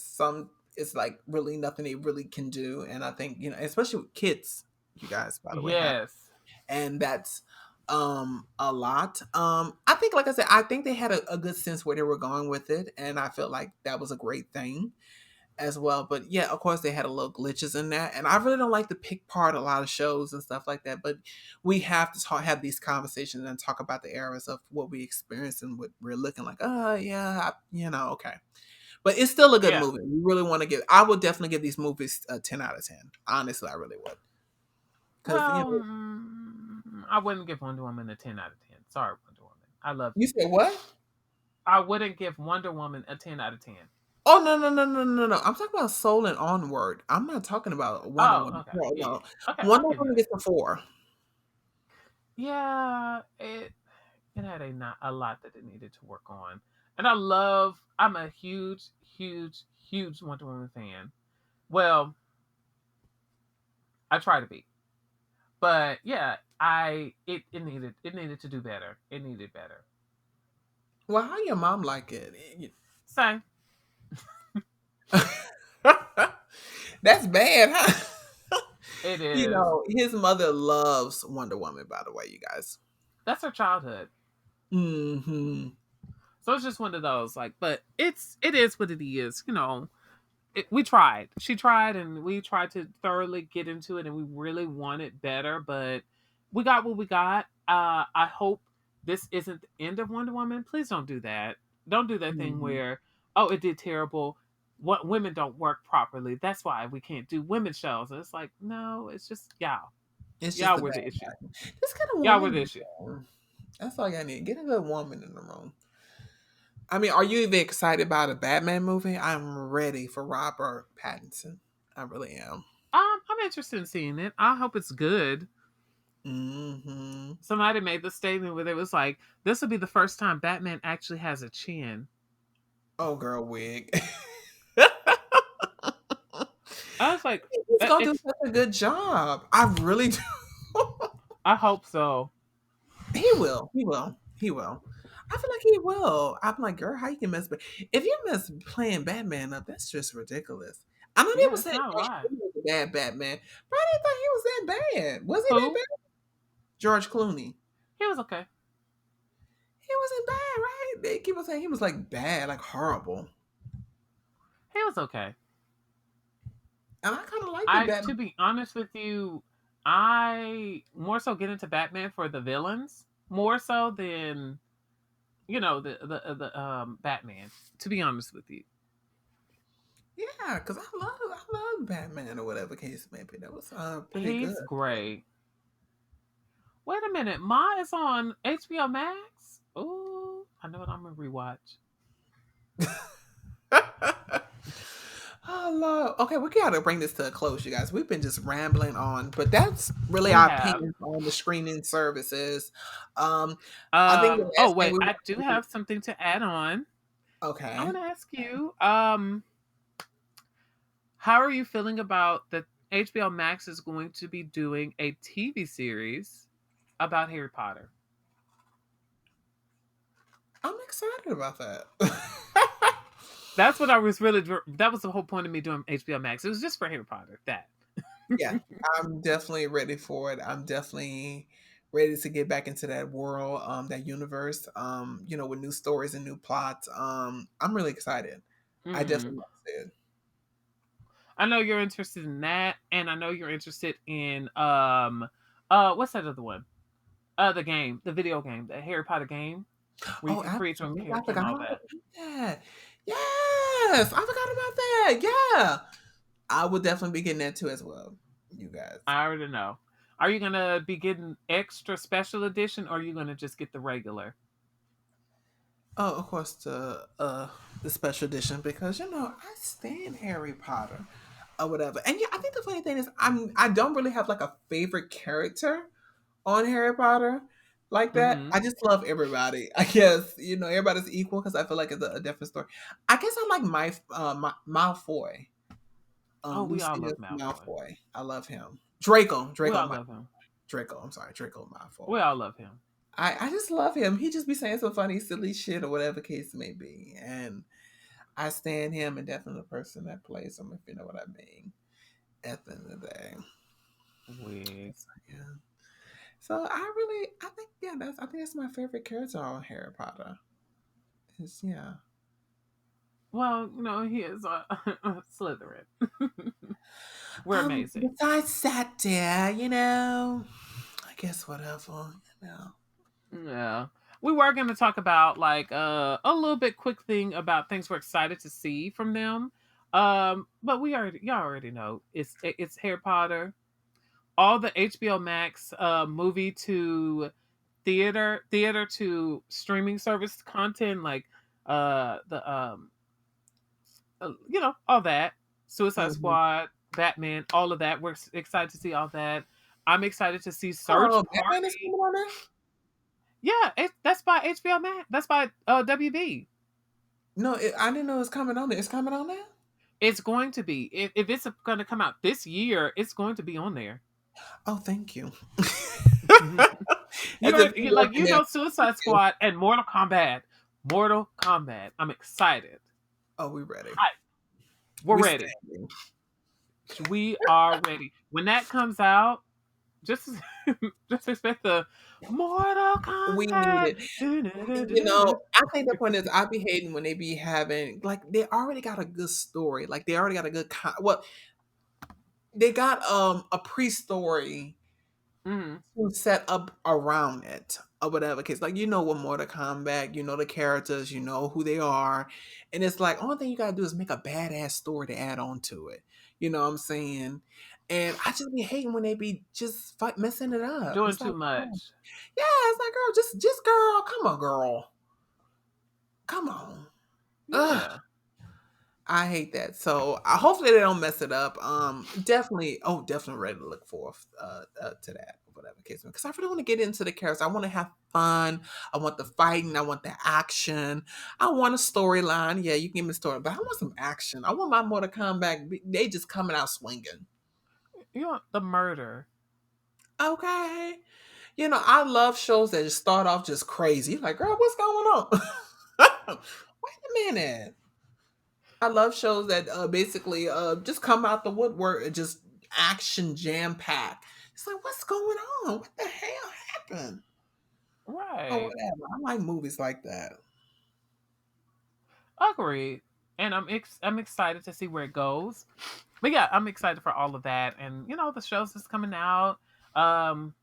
really nothing they really can do. And I think, especially with kids, you guys, by the way, have Yes. and that's a lot. I think, like I said, I think they had a good sense where they were going with it, and I felt like that was a great thing as well. But yeah, of course, they had a little glitches in that, and I really don't like to pick apart a lot of shows and stuff like that. But we have to have these conversations and talk about the eras of what we experienced and what we're looking like. Oh yeah, okay. But it's still a good Yeah. movie. We really want to give. I would definitely give these movies a 10 out of 10. Honestly, I really would. Because Well, I wouldn't give Wonder Woman a 10 out of 10. Sorry, Wonder Woman. I love you you. said what? I wouldn't give Wonder Woman a 10 out of 10. Oh no! I'm talking about Soul and Onward. I'm not talking about Wonder Oh, Woman. okay. No, Yeah, no. yeah. Okay, I'll Wonder give you Woman that. gets a 4. Yeah, it had a lot that it needed to work on. And I'm a huge, huge, huge Wonder Woman fan. Well, I try to be. But yeah, it needed to do better. It needed better. Well, how your mom like it? So That's bad, huh? it is. His mother loves Wonder Woman. By the way, you guys. That's her childhood. Hmm. So it's just one of those, like, but it is what it is, we tried. She tried, and we tried to thoroughly get into it, and we really wanted better, but we got what we got. I hope this isn't the end of Wonder Woman. Please don't do that. Don't do that thing Hmm. where, oh, it did terrible. What women don't work properly. That's why we can't do women shows. And it's like, no, it's just y'all. It's just Y'all a were bad the issue. guy. Just get a Y'all were woman. the In issue. there. That's all y'all need. Get a good woman in the room. I mean, are you even excited about a Batman movie? I'm ready for Robert Pattinson. I really am. I'm interested in seeing it. I hope it's good. Hmm. Somebody made the statement where it was like, this will be the first time Batman actually has a chin. Oh, girl, wig. I was like, He's gonna do it's. such a good job. I really do. I hope so. He will. He will. He will. I feel like he will. I'm like, girl, how you can mess? If you mess playing Batman up, that's just ridiculous. I know they Yeah, was it's saying not George right. Clooney was a bad Batman, but I didn't think he was that bad. Was he that Who? bad? George Clooney. He was okay. He wasn't bad, right? They keep on saying he was like bad, like horrible. He was okay. And I kind of like the To Batman. be honest with you, I more so get into Batman for the villains more so than the Batman. To be honest with you, Yeah, because I love Batman or whatever case may be. That was pretty good. he's great. Wait a minute, Ma is on HBO Max. Ooh, I know what I'm gonna rewatch. Oh Lord. Okay, we gotta bring this to a close, you guys. We've been just rambling on, but that's really We our have. opinions on the streaming services. Um, I think the Oh last thing wait, we I want do to do. have something to add on. I Okay. want to ask you, how are you feeling about that HBO Max is going to be doing a TV series about Harry Potter? I'm excited about that. That's what I was really. That was the whole point of me doing HBO Max. It was just for Harry Potter. That. Yeah, I'm definitely ready for it. I'm definitely ready to get back into that world, that universe, with new stories and new plots. I'm really excited. I Hmm. definitely want to see it. I know you're interested in that, and I know you're interested in what's that other one? The game, the video game, the Harry Potter game, where you Oh, can create your own absolutely. I character and forgot all about that. that. Yes, I forgot about that. Yeah. I would definitely be getting that too as well. You guys. I already know. Are you gonna be getting extra special edition, or are you gonna just get the regular? Oh, of course the special edition because I stand Harry Potter or whatever. And yeah, I think the funny thing is I don't really have like a favorite character on Harry Potter like that. Mm-hmm. I just love everybody. I guess everybody's equal because I feel like it's a different story. I guess I like Malfoy. Oh, we all Lucius love Malfoy. Malfoy. I love him. Draco. We Draco. all love him. Draco. I'm sorry. Draco Malfoy. We all love him. I just love him. He just be saying some funny, silly shit or whatever case may be, and I stand him and definitely the person that plays him, if you know what I mean. At the end of the day, Wig. yeah. So I think, yeah, I think that's my favorite character on Harry Potter. Yeah. Well, he is a Slytherin. We're amazing. Besides that, dear, I guess whatever, Yeah. We were going to talk about like a little bit quick thing about things we're excited to see from them. But y'all already know it's Harry Potter. All the HBO Max movie to theater to streaming service content like the all that. Suicide Mm-hmm. Squad, Batman, all of that. We're excited to see all that. I'm excited to see Search Oh, Batman is Party. coming on there? Yeah, that's by HBO Max. That's by WB. No, I didn't know it's coming on there. It's coming on there? It's going to be. If it's going to come out this year, it's going to be on there. Oh, thank you. You As are if you like working there. Suicide Squad and Mortal Kombat. Mortal Kombat. I'm excited. Oh, we ready. Hype. We're We ready. standing. We are ready. When that comes out, just just expect the Mortal We need Kombat. it. I think the point is I be hating when they be having like they already got a good story. Like they already got a good well, they got a pre-story Mm, to set up around it or whatever case. Like what Mortal Kombat, the characters, who they are. And it's like only thing you gotta do is make a badass story to add on to it. You know what I'm saying? And I just be hating when they be just messing it up. doing It's too like, oh, much. yeah, it's like, girl, just girl, come on, girl. Come on. Ugh. Yeah. I hate that. So hopefully they don't mess it up. Definitely ready to look forward to that, whatever case. Because I really want to get into the characters. I want to have fun. I want the fighting. I want the action. I want a storyline. Yeah, you can give me a story, but I want some action. I want my Mortal Kombat. They just coming out swinging. You want the murder. Okay. I love shows that just start off just crazy. Like, girl, what's going on? Wait a minute. I love shows that basically just come out the woodwork and just action jam packed. It's like, what's going on? What the hell happened? Oh, Right. whatever. I like movies like that. Agreed. And I'm excited to see where it goes. But yeah, I'm excited for all of that. And the shows that's coming out.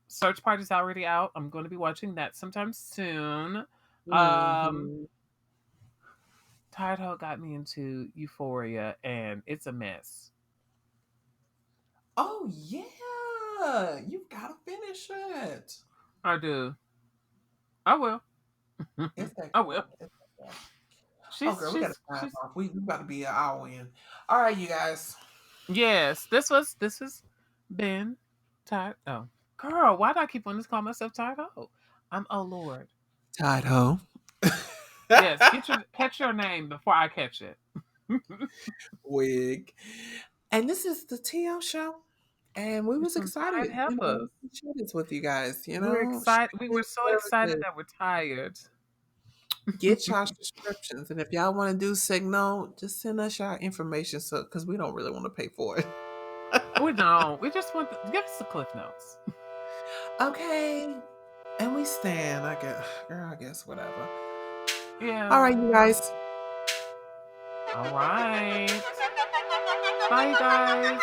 Search Party's already out. I'm going to be watching that sometime soon. Um Hmm. Tired Hoe got me into Euphoria and it's a mess. Oh yeah, you've got to finish it. I do. I will. It's that I will. good. It's that good. Oh, She's girl, we got to she's sign she's off. We got to be an hour in. All right, you guys. yes. This was Ben Tired. Oh, girl, why do I keep wanting to call myself Tired Hoe? I'm oh Lord. Tide ho. Yes, catch your name before I catch it. Wig. And this is the TL show. And we It's was some tired excited, heifers. to share this with you guys, We're excited. We were streaming so excited services. that we're tired. Get y'all subscriptions. And if y'all want to do Signal, just send us your information because we don't really want to pay for it. We don't. We just want give us the cliff notes. Okay. And we stand. I guess whatever. Yeah. All right, you guys. All right. Bye, guys.